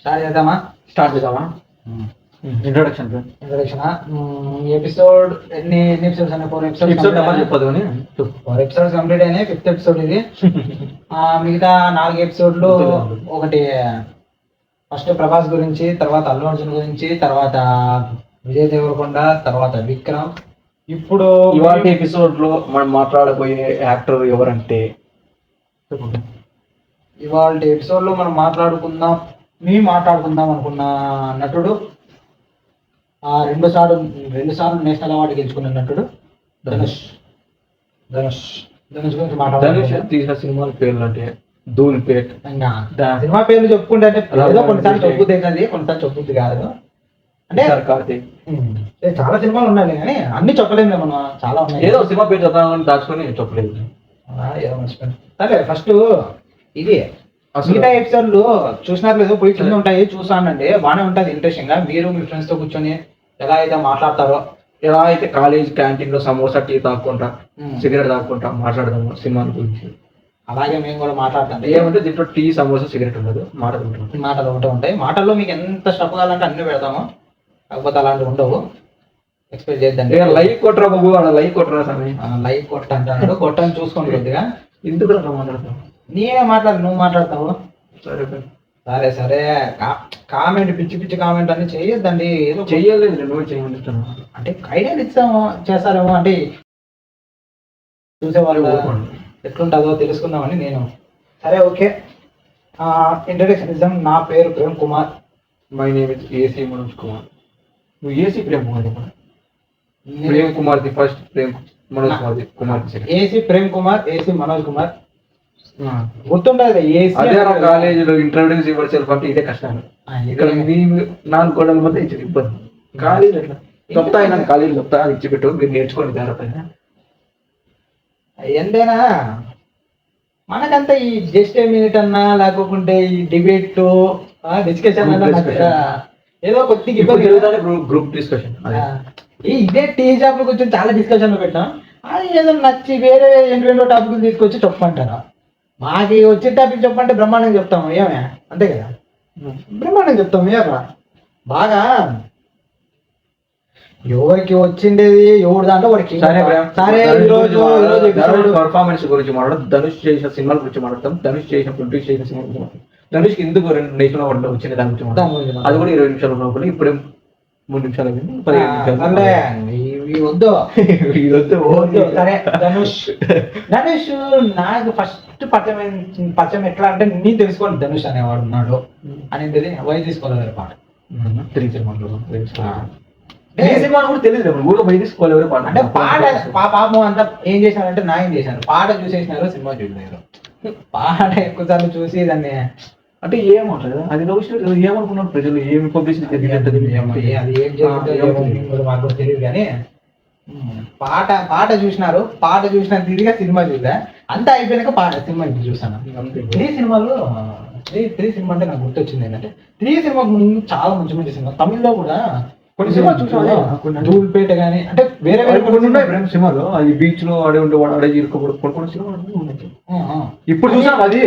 Start చేద్దామా introduction episode ఎన్ని episodes అనే 4 ఎపిసోడ్ నెంబర్ చెప్పదు కానీ 4 ఎపిసోడ్స్ కంప్లీట్ అయినాయి. 5th ఎపిసోడ్ ఇది. మిగతా 4 ఎపిసోడ్లు ఒకటి ఫస్ట్ ప్రభాస్ గురించి, తర్వాత అల్లు అర్జున్ గురించి, తర్వాత విజయ్ దేవరకొండ, తర్వాత విక్రమ్. ఇప్పుడు ఇవాళ ఎపిసోడ్ లో మనం మాట్లాడబోయే యాక్టర్ ఎవరంటే, ఇవాళ ఎపిసోడ్ లో మనం మాట్లాడుకుందాం అనుకున్న నటుడు, రెండు సార్లు నేషనల్ అవార్డు గెలుచుకున్న నటుడు ధనుష్ గురించి ధనుష్ తీసిన సినిమాల పేర్లు అంటే ధూల్పేట్. సినిమా పేర్లు చెప్పుకుంటే అంటే కొన్నిసార్లు చెప్పుద్ది కదా, కొన్నిసార్లు చెప్పుద్ది కాదు. అంటే కార్తీక్ చాలా సినిమాలు ఉన్నాయి కానీ అన్ని చెప్పలేము మనం. చాలా ఉన్నాయి. ఏదో సినిమా పేరు చెప్తామని దాచుకొని చెప్పలేదు. ఏదో మర్చిపోయాను. సరే ఫస్ట్ ఇది మిగతా ఎపిసోడ్లు చూసినట్లేదు, పోయి కింద ఉంటాయి, చూసానండి. బాగానే ఉంటుంది ఇంట్రెస్టింగ్ గా. మీరు మీ ఫ్రెండ్స్ తో కూర్చొని ఎలా అయితే మాట్లాడతారో, ఎలా అయితే కాలేజ్ క్యాంటీన్ లో సమోసా టీ తాక్కుంటా సిగరెట్ తాక్కుంటా మాట్లాడదాము సినిమా గురించి, అలాగే మేము కూడా మాట్లాడతాం. ఏమంటే దీంట్లో టీ సమోసా సిగరెట్ ఉండదు, మాటలు ఒకటే ఉంటాయి. మాటల్లో మీకు ఎంత స్టఫ్ కావాలంటే అన్ని పెడతాము, కాకపోతే అలాంటివి ఉండవు. ఎక్స్పెక్ట్ చేద్దండి. లైక్ కొట్టరా బాబు, అలా లైక్ కొట్టరా సమయం, లైక్ కొట్టంటాడు. కొట్టని చూసుకోండి కొద్దిగా. ఎందుకు మాట్లాడతావు? నేనే మాట్లాడు, నువ్వు మాట్లాడతావు. సరే సరే సరే. కామెంట్ పిచ్చి కామెంట్ అన్ని చేయొద్దండి. ఏదో చెయ్యలేదు, నువ్వు చేయమంటాను. అంటే ఐడియాలు ఇస్తాము, చేస్తారేమో అంటే చూసేవాళ్ళు ఎట్లుంటుందో తెలుసుకుందామని నేను. సరే ఓకే, ఇంట్రడక్షన్ ఇద్దాం. నా పేరు Prem Kumar. My name is AC Manoj Kumar. నువ్వు AC Prem Kumar. Prem Kumar the first, Prem Manoj Kumar AC Prem Kumar, AC Manoj Kumar. గుర్తుండదు అదే కాలేజీలో ఇంట్రడ్యూస్ యువర్ సెల్ఫ్ అంటే ఇదే కష్టం. ఇక్కడ మీ 4 గోడల మధ్య ఇచ్చిన ఇబ్బంది. కాలేజీ ఎట్లా చెప్తా, అయినా కాలేజీ చెప్తా, అది ఇచ్చిపెట్టు, మీరు నేర్చుకోండి జాగ్రత్త. ఎంతైనా మనకంతా ఈ జస్ట్ ఏ మినిట్ అన్నా, లేకపోతే ఈ డిబేట్ డిస్కషన్ ఏదో కొద్దిగా ఇబ్బంది. గ్రూప్ డిస్కషన్ ఇదే టీ షాప్ లో కూర్చొని చాలా డిస్కషన్లు పెట్టాం. అది ఏదో నచ్చి వేరే ఏంటో టాపిక్ తీసుకొచ్చి చెప్పమంటారా? మాకు వచ్చే టాపిక్ చెప్పంటే బ్రహ్మాండంగా చెప్తాము. ఏమే అంతే కదా, బ్రహ్మాండంగా చెప్తాము. ఏరా బాగా ఎవరికి వచ్చిండేది ఎవరు దాంట్లో వాడికి. సరే ఈరోజు పర్ఫార్మెన్స్ గురించి మాట్లాడడం, ధనుష్ చేసిన సినిమాల గురించి మాట్లాడతాం, ధనుష్ ప్రొడ్యూస్ చేసిన సినిమా గురించి మాట్లాడతాం, ధనుష్కి ఎందుకు 2 నేషనల్ అవార్డులు వచ్చింది దాని గురించి మాట్లాడతాం. అది కూడా 20 నిమిషాలు ఉన్నప్పుడు, ఇప్పుడే 3 నిమిషాలు అయింది, 15 నిమిషాలు వద్దు. సరే ధనుష్ నాకు ఫస్ట్ పరిచయం ఎట్లా అంటే, నేను తెలుసుకోండి ధనుష్ అనేవాడు ఉన్నాడు అనేది వై తీసుకోలేదు పాట. 3 సినిమాలు కూడా తెలియదు ఊళ్ళో బయట తీసుకోవాలి పాట. అంటే పాపం అంతా ఏం చేశానంటే ఏం చేశాను, పాట చూసేసినారు, సినిమా చూడలేదు. పాట ఎక్కువసార్లు చూసి దాన్ని అంటే ఏమంటారు, అది ఏమనుకున్నారు ప్రజలు, ఏమి పబ్లిసిటీ అది ఏం చేస్తుందో మాకు కూడా తెలియదు. కానీ పాట చూసినారు, పాట చూసిన తిరిగా సినిమా చూసా, అంతా అయిపోయినాక సినిమా ఇప్పుడు చూసాను. 3 సినిమాలు 3 సినిమా అంటే నాకు గుర్తొచ్చింది ఏంటంటే, 3 సినిమాకు ముందు చాలా మంచి సినిమా తమిళ్లో కూడా కొన్ని సినిమాలు చూసాను. ధూల్పేట కానీ అంటే వేరే కొన్ని ఉన్నాయి ప్రేమ సినిమాలు. అది బీచ్ లో ఆడే ఉండే వాడు ఆడే కొన్ని సినిమాలు ఇప్పుడు చూసాం. అది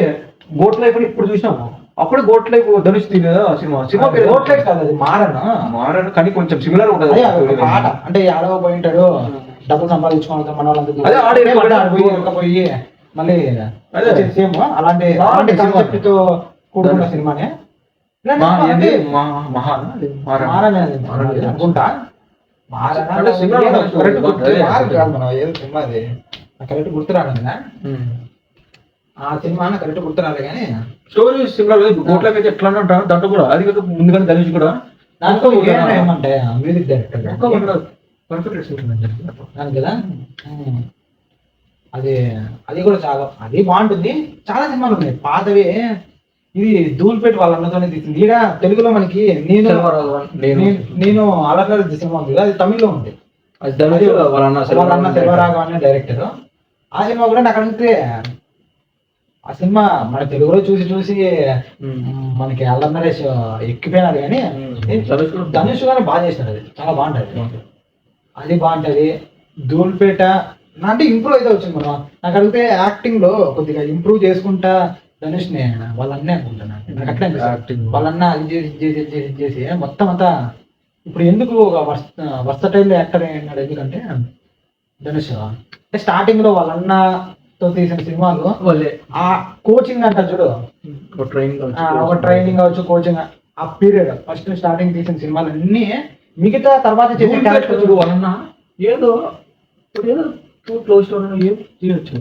గోట్ లైఫ్ అని ఇప్పుడు చూసాము. అప్పుడు గోట్ లైఫ్ ధనుష్ సినిమా పేరు గోట్ లైఫ్ కాదు, అది మారను కానీ కొంచెం సిమిలర్ ఉంటుంది. పాట అంటే ఆడవ పోయింటాడు, డబ్బులు సంపాదించుకోవాలి మన వాళ్ళంతా పోయి మళ్ళీ సేమ్ అలాంటి కాన్సెప్ట్ తో కూడుకున్న సినిమానే అనుకుంటా. కరెక్ట్ గుర్తురాలి కదా ఆ సినిమా, కరెక్ట్ గుర్తురాలి. కానీ స్టోరీ సిమిలర్. గోట్లకి అయితే ఎట్లా అంటారు దాంట్లో కూడా, అది కదా ముందుగానే ధనుష్ కూడా దాంట్లో ఏమంటే మ్యూజిక్ డైరెక్టర్ కదా. అది కూడా చాలా అది బాగుంటుంది. చాలా సినిమాలు ఉన్నాయి పాతవి. ఇది ధూల్పేట వాళ్ళ అన్నతోనే తీసింది. ఈడ తెలుగులో మనకి నేను అలర్నర్ సినిమా ఉంది, అది తమిళ్లో ఉంది. వాళ్ళ అన్న సెల్వరాఘవ అనే డైరెక్టర్. ఆ సినిమా కూడా నాకు అడిగితే, ఆ సినిమా మన తెలుగులో చూసి మనకి అల్లరి నరేష్ ఎక్కిపోయినాడు. కానీ ధనుష్ గానే బాగా చేసినాడు, అది చాలా బాగుంటది. అది బాగుంటది. ధూల్పేట అంటే ఇంప్రూవ్ అయితే వచ్చింది. మనం నాకు అడిగితే యాక్టింగ్ లో కొద్దిగా ఇంప్రూవ్ చేసుకుంటా ధనుష్ ని వాళ్ళ అన్నీ అనుకుంటున్నాను నాకు అట్లా అనిపిస్తుంది. యాక్టింగ్ వాళ్ళన్న అది చేసి చేసి చేసి చేసి మొత్తం అంతా ఇప్పుడు ఎందుకు ఒక వర్సటైల్ యాక్టర్ అయినాడు ఎందుకంటే ధనుష్ అంటే స్టార్టింగ్ లో వాళ్ళన్నతో తీసిన సినిమాలు వాళ్ళే ఆ కోచింగ్ అంటారు చూడు, ఒక ట్రైనింగ్ ఒక ట్రైనింగ్ కావచ్చు కోచింగ్ ఆ పీరియడ్ ఫస్ట్ స్టార్టింగ్ తీసిన సినిమాలు అన్ని మిగతా తర్వాత చేసే క్యారెక్టర్ చూడు వాళ్ళన్న ఏదో ఇప్పుడు ఏదో క్లోజ్ ఏం చేయొచ్చు.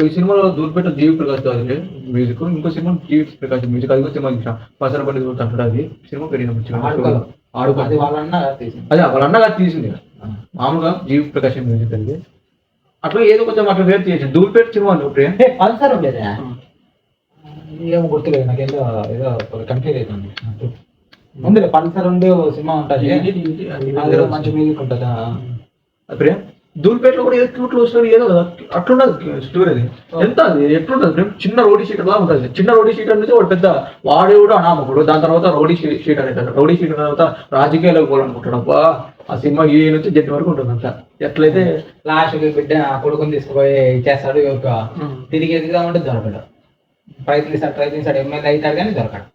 ఈ సినిమాలో దూరపేట జీవి ప్రకాష్ అది మ్యూజిక్, ఇంకో సినిమా జీవి ప్రకాష్ మ్యూజిక్, అది కూడా సినిమా చూసాం పసర బండి అంటాడు. అది సినిమా పెరిగిన ఆడుకో అది వాళ్ళ అన్న తీసింది. అదే వాళ్ళ అన్నగా తీసింది మామూలుగా జీవి ప్రకాష్ మ్యూజిక్ అది. అట్లా ఏదో కొంచెం అట్లా వేరు తీయచ్చు దూరపేట సినిమాలు ప్రేమ్ పల్సర్ ఉండేది ఏమో గుర్తులేదు నాకు, ఏదో కన్ఫ్యూజ్ అవుతుంది. ఉంది పల్సర్ ఉండే సినిమా ఉంటుంది, అందులో మంచి మ్యూజిక్ ఉంటుందా ప్రేమ్. దూల్పేటలో కూడా ఏదో క్యూట్ లవ్ స్టోరీ ఏదో కదా అట్లుండదు స్టోరీ. అది ఎంత అది ఎట్లుంటది ప్రేమ్, చిన్న రోడీ షీటర్ లా ఉంటుంది. చిన్న రోడీ షీటర్ నుంచి వాడు పెద్ద వాడేవాడు అనామకుడు, దాని తర్వాత రౌడీ షీటర్ అవుతాడు, రౌడీ షీటర్ తర్వాత రాజకీయాలకు పోవాలనుకుంటాడు. అబ్బా ఆ సినిమా ఏ నుంచి జడ్జి వరకు ఉంటుంది అంతా. ఎట్లయితే లాస్ట్ బిడ్డ కొడుకుని తీసుకుపోయి ఇచ్చేస్తాడు, తిరిగి ఎదుగుదామంటే దొరకడు, ప్రయత్నిస్తాడు ఎమ్మెల్యే అవుతాడు కానీ దొరకడు.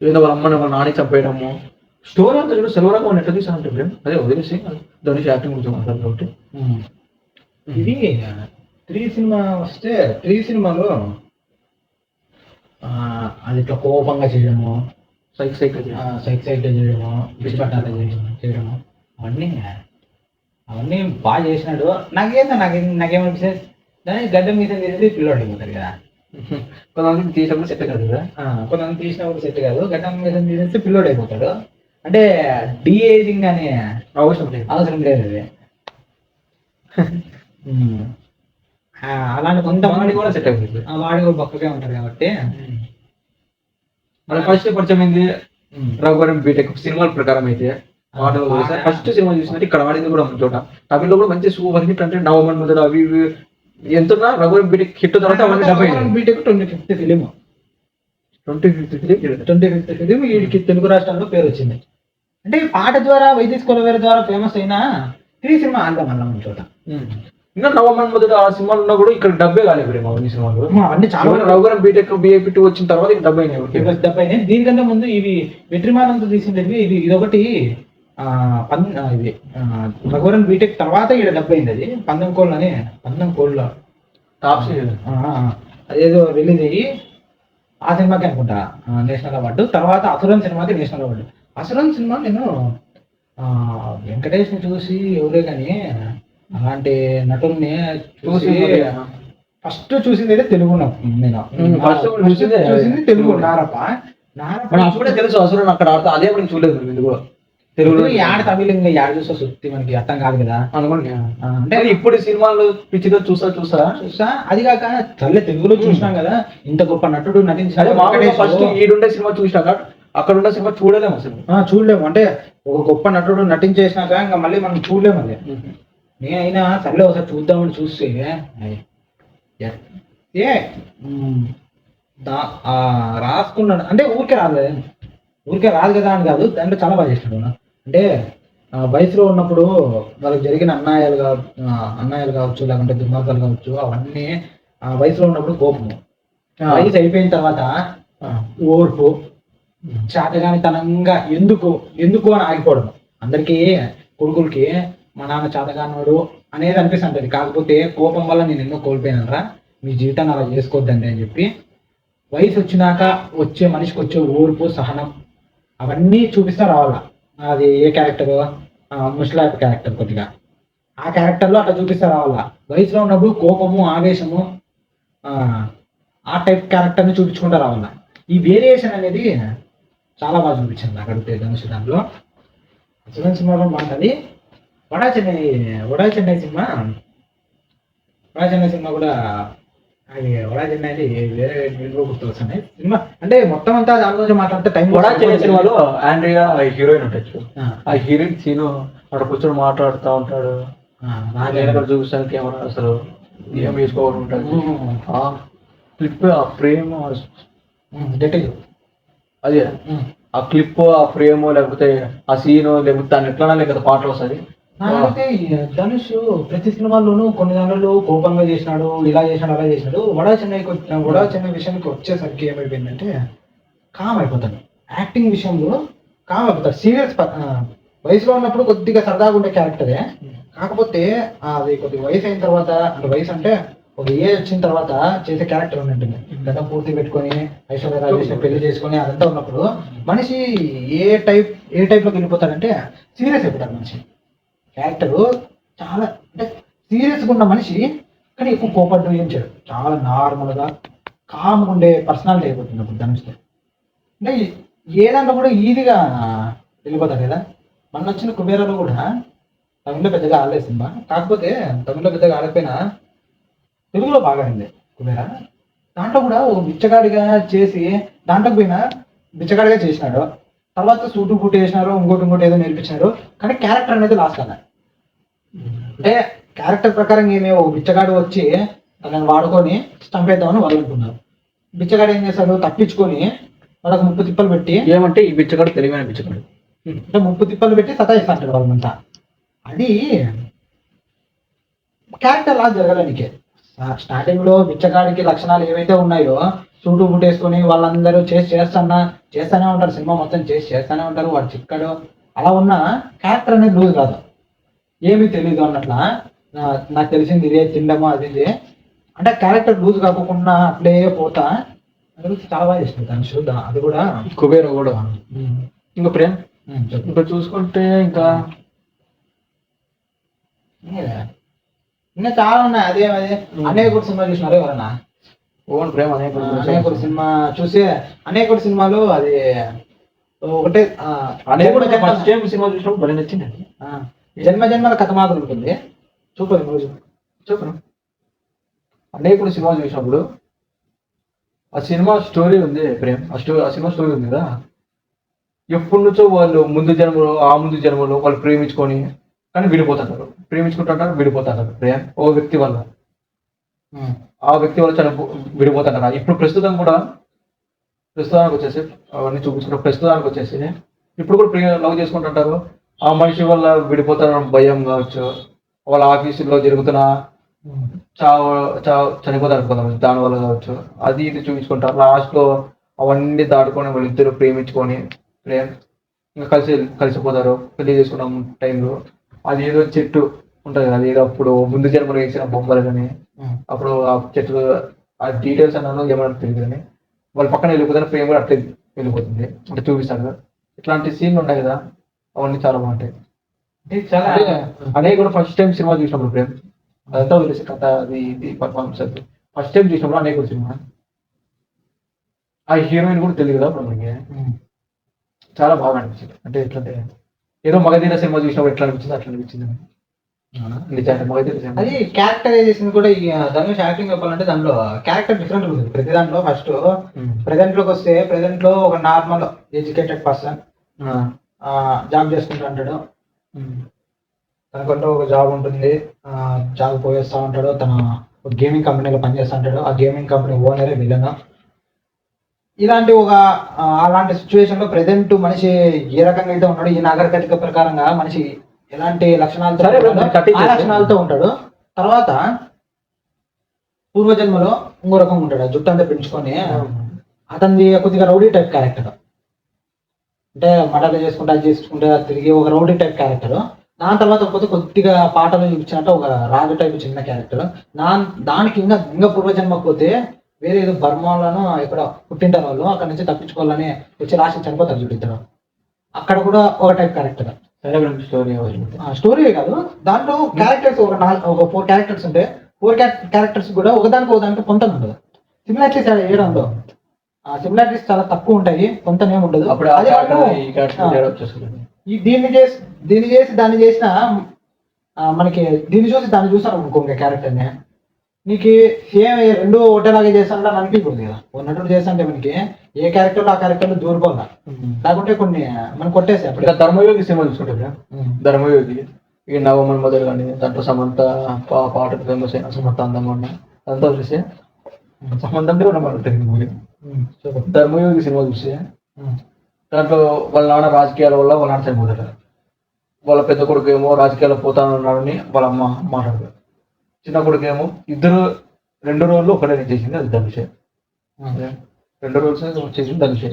ఏదో వాళ్ళ అమ్మని వాళ్ళ నాని చంపేయడము స్టోరీ అంతా చూడు సెలవురాగా ఎట్లా తీసానంటే ప్రేమ్. అదే వదిలేసి ధనుష్ యాక్టింగ్ గురించి మాట్లాడాలి కాబట్టి ఇది 3 సినిమా వస్తే 3 సినిమాలో అది ఇట్లా కోపంగా చేయడము, సైక్ చేయడము, విడిపట్టాల చేయడము అవన్నీ బాగా చేసినాడు. నాకేమనిపిస్తుంది దాన్ని గడ్డ మీద తీసి పిల్లోడు అయిపోతారు కదా, కొంతమంది తీసినప్పుడు సెట్ కాదు కదా, కొంతమంది తీసినప్పుడు సెట్ కాదు, గడ్డ మీద తీసేస్తే పిల్లోడు అయిపోతాడు. అంటే డీఏజింగ్ అనే అవసరం లేదు అది. అలాంటి కొంతమంది కూడా సెట్ అవుతుంది, వాడి కూడా బక్కగా ఉంటారు కాబట్టి. మన ఫస్ట్ పరిచయం అయింది రఘువరన్ బీటెక్ సినిమాల ప్రకారం అయితే ఫస్ట్ సినిమా చూసినట్టు ఇక్కడ వాడింది కూడా చోట తమిళలో కూడా మంచి సూపర్ హిట్ అంటే నవమన్ మొదలు అవి ఎంత రఘువరన్ బీటెక్ హిట్ తర్వాత BTech 25th film 25th film వీడికి తెలుగు రాష్ట్రాల్లో పేరు వచ్చింది. అంటే పాట ద్వారా వైదిక వేరే ద్వారా ఫేమస్ అయినా 3 సినిమా ఆడదాం అన్న చోట. ఇంకా నవమన్ మొదలు ఆ సినిమాలు ఉన్నా కూడా ఇక్కడ డబ్బే కాలేదు అన్ని సినిమాలు. అన్ని చాలా రఘువరన్ బీటెక్ BAP2 వచ్చిన తర్వాత ఇక్కడ డబ్బు అయినాయి. దీనికంటే ముందు ఇవి వెట్రిమానంతో తీసిండేవి. ఇదొకటి ఇది రఘువరన్ బీటెక్ తర్వాత ఇక్కడ డబ్బు అయింది. అది పందెం కోళ్ళ టాప్ అదేదో రిలీజ్ అయ్యి ఆ సినిమాకి అనుకుంటా నేషనల్ అవార్డు, తర్వాత అసురన్ సినిమాకి నేషనల్ అవార్డు. అసురన్ సినిమా నేను వెంకటేష్ని చూసి ఎవరే కానీ అలాంటి నటుల్ని చూసి ఫస్ట్ చూసింది అయితే తెలుగు. నేను చూసింది తెలుగు నారప్ప. అప్పుడే తెలుసు అసురన్ అక్కడ ఆడతా, అదే మనం చూడలేదు తెలుగులో. యాడ తమిళ యాడ చూస్తా సుత్తి మనకి అర్థం కాదు కదా అనుకోండి. అంటే ఇప్పుడు సినిమాలు పిచ్చిగా చూస్తా అది కాక తల్లి తెలుగులో చూసినాం కదా, ఇంత గొప్ప నటుడు నటించాడు. ఫస్ట్ ఈడుండే సినిమా చూసినాక అక్కడ ఉండే సినిమా చూడలేము అసలు, చూడలేము. అంటే ఒక గొప్ప నటుడు నటించేసినాక ఇంకా మళ్ళీ మనం చూడలేము. అది నేనైనా సర్లే ఒకసారి చూద్దామని చూస్తే రాసుకున్నాడు. అంటే ఊరికే రాదు కదా అని కాదు, దాంట్లో చాలా బాగా చేసినాడు. అంటే వయసులో ఉన్నప్పుడు వాళ్ళకి జరిగిన అన్యాయాలు కావచ్చు, లేకుంటే దుర్మార్గాలు కావచ్చు, అవన్నీ వయసులో ఉన్నప్పుడు కోపము, వయసు అయిపోయిన తర్వాత ఓర్పు, చాతగానితనంగా ఎందుకు అని ఆగిపోవడం. అందరికీ కొడుకులకి మా నాన్న చాతగానోడు అనేది అనిపిస్తుంటది, కాకపోతే కోపం వల్ల నేను ఎన్నో కోల్పోయినరా, మీ జీవితాన్ని అలా చేసుకోవద్దండి అని చెప్పి వయసు వచ్చినాక మనిషికి వచ్చే ఓర్పు, సహనం అవన్నీ చూపిస్తా రావాలా. అది ఏ క్యారెక్టరు, ముస్లాబ్ క్యారెక్టర్ కొద్దిగా ఆ క్యారెక్టర్లో అట్లా చూపిస్తా రావాలా. వయసులో ఉన్నప్పుడు కోపము, ఆవేశము ఆ టైప్ క్యారెక్టర్ని చూపించుకుంటూ రావాలా. ఈ వేరియేషన్ అనేది చాలా బాగా చూపించింది నాకు అడిగితే ధనుష్ దాంట్లో. సినిమాలో బాగుంటుంది. వడా చెన్నై సినిమా కూడా అది వడా చెన్నై వేరే గుర్తు వస్తున్నాయి సినిమా. అంటే మొత్తం అంతా దాని గురించి మాట్లాడితే టైం. వడా చెన్నై సినిమాలో ఆండ్రియా హీరోయిన్ ఉండొచ్చు, ఆ హీరోయిన్ సీను అక్కడ కూర్చొని మాట్లాడుతూ ఉంటాడు, చూపిస్తాను కెమెరా అసలు ఏం వేసుకోవాలి ఉంటుంది. ఆ క్లిప్, ఆ ఫ్రేమ్, అదే ఆ క్లిప్, ఆ ఫ్రేమ్, లేకపోతే ఆ సీను, లేకపోతే దాన్ని ఎట్లా లేకపోతే పాటలు వస్తుంది. నాకైతే ఈ ధనుష్ ప్రతి సినిమాల్లోనూ కొన్ని దాంట్లో కోపంగా చేసినాడు, ఇలా చేసినాడు, అలా చేసినాడు. వడా చెన్నై విషయానికి వచ్చేసరికి ఏమైపోయిందంటే కామ్ అయిపోతాడు. యాక్టింగ్ విషయంలో కామ్ అయిపోతాడు. సీరియస్ వయసులో ఉన్నప్పుడు కొద్దిగా సరదాగా ఉండే క్యారెక్టరే. కాకపోతే అది కొద్దిగా వయసు అయిన తర్వాత, అంటే వయసు అంటే ఒక ఏజ్ వచ్చిన తర్వాత చేసే క్యారెక్టర్ ఉన్నట్టుంది. గతం పూర్తి పెట్టుకొని ఐశ్వర్య రాజేష్ పెళ్లి చేసుకొని అదంతా ఉన్నప్పుడు మనిషి ఏ టైప్లోకి వెళ్ళిపోతాడంటే సీరియస్ అయిపోతాడు మనిషి. క్యారెక్టరు చాలా అంటే సీరియస్గా ఉన్న మనిషి కానీ ఎక్కువ కోపడ్డం ఏం చేయడు. చాలా నార్మల్గా కామ్గా ఉండే పర్సనాలిటీ అయిపోతుంది అప్పుడు ధనుష్తో. అంటే ఏ దాంట్లో కూడా ఈజీగా వెళ్ళిపోతాడు కదా. మొన్న వచ్చిన కుబేరాలో కూడా తమిళ్లో పెద్దగా ఆడలేదు సినిమా. కాకపోతే తమిళ్లో పెద్దగా ఆడకపోయినా తెలుగులో బాగా ఆడింది కుబేరా. దాంట్లో కూడా ఒక బిచ్చగాడిగా చేసి దాంట్లోకి పోయినా బిచ్చగాడిగా చేసినాడు. తర్వాత సూటు బూటు వేసినారు, ఇంకోటి ఏదో నేర్పించినారు. కానీ క్యారెక్టర్ అనేది లాస్ట్ కదా. అంటే క్యారెక్టర్ ప్రకారం ఏమే ఒక బిచ్చగాడు వచ్చి తనని వాడుకొని చంపేద్దామని వాళ్ళు అనుకున్నారు. బిచ్చగాడు ఏం చేశాడు, తప్పించుకొని వాళ్ళకి 30 తిప్పలు పెట్టి, ఏమంటే ఈ బిచ్చగాడు తెలివైన బిచ్చగాడు, అంటే 30 తిప్పలు పెట్టి సతాయిస్తాడు వాళ్ళంతా. అది క్యారెక్టర్ లా జరగడానికి స్టార్టింగ్ లో బిచ్చగాడికి లక్షణాలు ఏవైతే ఉన్నాయో సూటు బూటు వేసుకొని వాళ్ళందరూ చేస్తానే ఉంటారు. సినిమా మొత్తం చేస్తానే ఉంటారు. వాడు చిక్కడు అలా ఉన్న క్యారెక్టర్ అనేది లూజ్ కాదు, ఏమీ తెలీదు అన్నట్ల. నాకు తెలిసింది ఇదే తిండము అది ఇది అంటే క్యారెక్టర్ లూజ్ కాకుండా అట్లే పోతా అది చాలా బాగా చేస్తుంది ధనుష్. అది కూడా కుబేరా కూడా. ఇంకా ప్రేమ్ ఇంకా చూసుకుంటే ఇంకా చాలా ఉన్నాయి. అదే అనేకుడు సినిమా చూసినారు ఎవరన్నా? ఓన్ ప్రేమ్ అనేకుడు సినిమా చూసి అనేకుడు సినిమాలు అది ఒకటే ఫస్ట్ టైం సినిమా చూసినప్పుడు భలే నచ్చింది. జన్మ జన్మల కథ మాత్రం ఉంటుంది. చూపదు రోజు చెప్పను. అనేకుడు సినిమా చూసినప్పుడు ఆ సినిమా స్టోరీ ఉంది ప్రేమ్, ఆ సినిమా స్టోరీ ఉంది కదా. ఎప్పటి నుంచో వాళ్ళు ముందు జన్మలో వాళ్ళు ప్రేమించుకొని కానీ విడిపోతుంటారు, ప్రేమించుకుంటుంటారు విడిపోతుంటారు. ప్రేమ్ ఓ వ్యక్తి వల్ల, ఆ వ్యక్తి వల్ల విడిపోతుంటారు. ఇప్పుడు ప్రస్తుతానికి వచ్చేసి అవన్నీ చూపించుకుంటారు. ప్రస్తుతానికి వచ్చేసి ఇప్పుడు కూడా లవ్ చేసుకుంటుంటారు. ఆ మనిషి వల్ల విడిపోతారు భయం కావచ్చు, వాళ్ళ ఆఫీసులో జరుగుతున్న చనిపోతారు కొంతమంది దాని వల్ల కావచ్చు. అది ఇది చూపించుకుంటారు. లాస్ట్ లో అవన్నీ దాటుకొని వాళ్ళిద్దరు ప్రేమించుకొని ఇంకా కలిసిపోతారు. పెళ్లి చేసుకున్న టైంలో అది ఏదో చెట్టు ఉంటుంది కదా, అది ఏదో అప్పుడు ముందు జన్మలో వేసిన బొమ్మలు కానీ అప్పుడు ఆ చెట్లు ఆ డీటెయిల్స్ అన్నాను ఏమన్నా తెలియదు కానీ వాళ్ళ పక్కన వెళ్ళిపోతారు. ప్రేమ కూడా అట్లే వెళ్ళిపోతుంది అంటే చూపిస్తారు. ఇట్లాంటి సీన్లు ఉన్నాయి కదా, అవన్నీ చాలా బాగుంటాయి. చాలా అదే కూడా ఫస్ట్ టైం సినిమా చూసినప్పుడు ప్రేమ్ అదంతా తెలిసి కథ అది ఇది పర్ఫార్మెన్స్ అది ఫస్ట్ టైం చూసినప్పుడు అనేక సినిమా ఆ హీరోయిన్ కూడా తెలియదు కదా మనకి. చాలా బాగా అనిపించింది. అంటే ఎట్లంటే ఏదో మగధీర సినిమా చూసినప్పుడు ఎట్లా అనిపించింది అట్లా అనిపించింది. అది క్యారెక్టరైజేషన్ కూడా ఈ ధనుష్ యాక్టింగ్ చెప్పాలంటే దాంట్లో క్యారెక్టర్ డిఫరెంట్ ఉంటుంది. ప్రతి దాంట్లో ఫస్ట్ ప్రెజెంట్ లోకి వస్తే ప్రెజెంట్ లో ఒక నార్మల్ ఎడ్యుకేటెడ్ పర్సన్ జాబ్ చేసుకుంటూ ఉంటాడు. తనకంటూ ఒక జాబ్ ఉంటుంది, జాబ్ పోయేస్తూ ఉంటాడు. తన గేమింగ్ కంపెనీలో పనిచేస్తూ ఉంటాడు. ఆ గేమింగ్ కంపెనీ ఓనరే విలన్. ఇలాంటి అలాంటి సిచ్యువేషన్ లో ప్రెజెంట్ మనిషి ఏ రకంగా అయితే ఉన్నాడు, ఈ నాగరికత ప్రకారంగా మనిషి ఎలాంటి లక్షణాలతో ఉంటాడు. తర్వాత పూర్వజన్మలో ఇంకో రకంగా ఉంటాడు. జుట్టు అంతా పెంచుకొని అతనిది కొద్దిగా రౌడీ టైప్ క్యారెక్టర్. అంటే మటలు చేసుకుంటే తిరిగి ఒక రౌడీ టైప్ క్యారెక్టర్. దాని తర్వాత కొద్దిగా పాటలు చూపించినట్టు ఒక రాజు టైప్ చిన్న క్యారెక్టర్. దానికి ఇంకా పూర్వజన్మకు పోతే వేరే ఏదో బర్మాలను ఇక్కడ పుట్టింటారు వాళ్ళు, అక్కడ నుంచి తప్పించుకోవాలని వచ్చి రాసి చనిపోతారు చూపిస్తారు. అక్కడ కూడా ఒక టైప్ క్యారెక్టర్. స్టోరీ కాదు, దాంట్లో క్యారెక్టర్స్ ఒక 4 క్యారెక్టర్స్ ఉంటే 4 క్యారెక్టర్స్ కూడా ఒకదానికి కొంత ఉండదు. సిమిలారిటీస్ ఏడంలో సిమిలారిటీస్ చాలా తక్కువ ఉంటాయి, కొంతనేమి ఉండదు. దీన్ని చేసి దాన్ని చేసిన మనకి దీన్ని చూసి దాన్ని చూసాను అనుకో క్యారెక్టర్ని, నీకు సేమ్ రెండు ఒకటేలాగా చేస్తాను అనిపించకూడదు కదా. ఉన్నట్టు చేస్తాంటే మనకి ఏ క్యారెక్టర్లో ఆ క్యారెక్టర్లో దూరిపోగా లేకుంటే కొన్ని మనం కొట్టేసి అప్పుడు. ధర్మయోగి సినిమా చూసుకుంటే ధర్మయోగి ఈ నవమన్ మొదలు కానీ దాంట్లో సమంత పాట ఫేమస్ అయిన సమంత అందంగా ఉన్నా అదంతా చూసి సంబంధం కూడా మనకు ధర్మయోగి సినిమా చూసి దాంట్లో వాళ్ళ నాన్న రాజకీయాల వల్ల వాళ్ళ నాన్న చనిపోతారు. వాళ్ళ పెద్ద కొడుకు ఏమో రాజకీయాల్లో పోతానన్నాడని వాళ్ళ అమ్మ మాట్లాడతారు. చిన్న కొడుకు ఏమో ఇద్దరు 2 రోజుల్లో ఒకటే చేసింది, అది ధనుషే. 2 రోజులు చేసింది ధనుషే.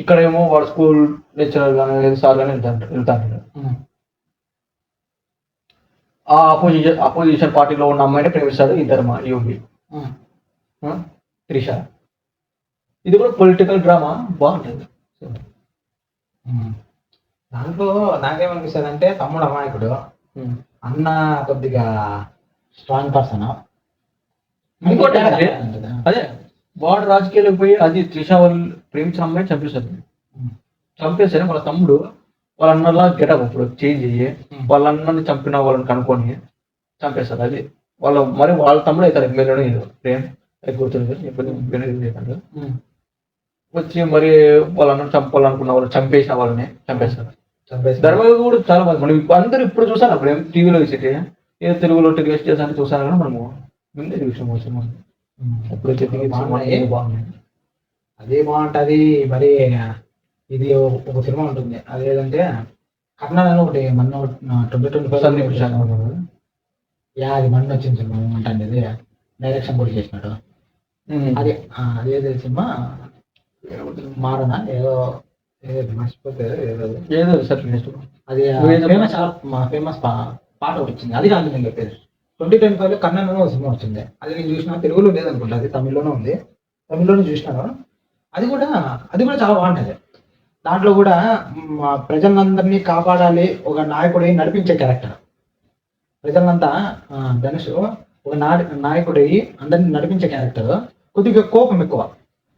ఇక్కడ ఏమో వాడు స్కూల్ లెక్చరర్ కానీ లేదా సార్ కానీ వెళ్తాంటాడు. ఆ అపోజిషన్ పార్టీలో ఉన్న అమ్మాయిని ప్రేమిస్తాడు ఇద్దరు యోగి, త్రిష. ఇది కూడా పొలిటికల్ డ్రామా బాగుంటుంది. దాంట్లో నాకేమనిపిస్తుంది అంటే తమ్ముడు అమాయకుడు, అన్న కొద్దిగా స్ట్రాంగ్ పర్సన్. ఇంకోటి అదే వాడు రాజకీయాలకు పోయి అది త్రిష వాళ్ళు ప్రేమించిన అమ్మాయి చంపేస్తే వాళ్ళ తమ్ముడు వాళ్ళ అన్నలా గెటప్ అప్పుడు చేంజ్ అయ్యి వాళ్ళ అన్నని చంపిన వాళ్ళని కనుక్కొని చంపేస్తారు. అది వాళ్ళ తమ్ముడు అవుతారు ఎమ్మెల్యేలో ఏదో ప్రేమ్ గుర్తుంది. వచ్చి మరి వాళ్ళ అన్నను చంపాలనుకున్న వాళ్ళు చంపేసిన వాళ్ళని చంపేస్తారు. ధర్మగా కూడా చాలా మంది మనం అందరూ ఇప్పుడు చూసాను. అప్పుడు ఏం టీవీలో వేసేటి ఏదో తెలుగులో టెలికాస్ట్ చేసాను చూసాను కానీ మనము ముందే చూసాం వచ్చిన ఎప్పుడైతే బాగున్నాయి. అదే బాగుంటది. మరి ఇది ఒక సినిమా ఉంటుంది, అదేంటంటే కర్ణాటక అని ఒకటి మొన్న 2025 అది మొన్న వచ్చిన సినిమా ఏమంటే ఇది డైరెక్షన్ కూడా చేసినాడు. అదే సినిమా మారనా ఏదో మర్చిపోతే ఏదో అది ఫేమస్ పాట ఒకటి వచ్చింది. అది కాదు నేను చెప్పేది. 2025 కన్నడలో సినిమా వచ్చింది. అది నేను చూసిన, తెలుగులో లేదనుకుంటా, అది తమిళ్లోనే ఉంది. తమిళ్లోనే చూసినాను. అది కూడా చాలా బాగుంటుంది. దాంట్లో కూడా ప్రజలందరినీ కాపాడాలి, ఒక నాయకుడి నడిపించే క్యారెక్టర్. ప్రజలంతా ధనుష్ ఒక నాయకుడి అందరినీ నడిపించే క్యారెక్టర్. కొద్దిగా కోపం ఎక్కువ,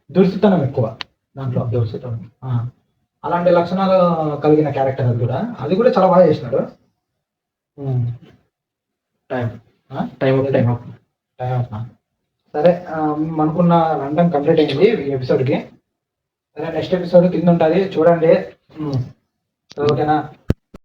దుర్సితనం ఎక్కువ దాంట్లో. అలాంటి లక్షణాలు కలిగిన క్యారెక్టర్ అది కూడా చాలా బాగా చేసినాడు. టైం సరే, మనకున్న రన్ కంప్లీట్ అయింది ఈ ఎపిసోడ్కి. సరే, నెక్స్ట్ ఎపిసోడ్ కింద ఉంటుంది చూడండి. ఓకేనా?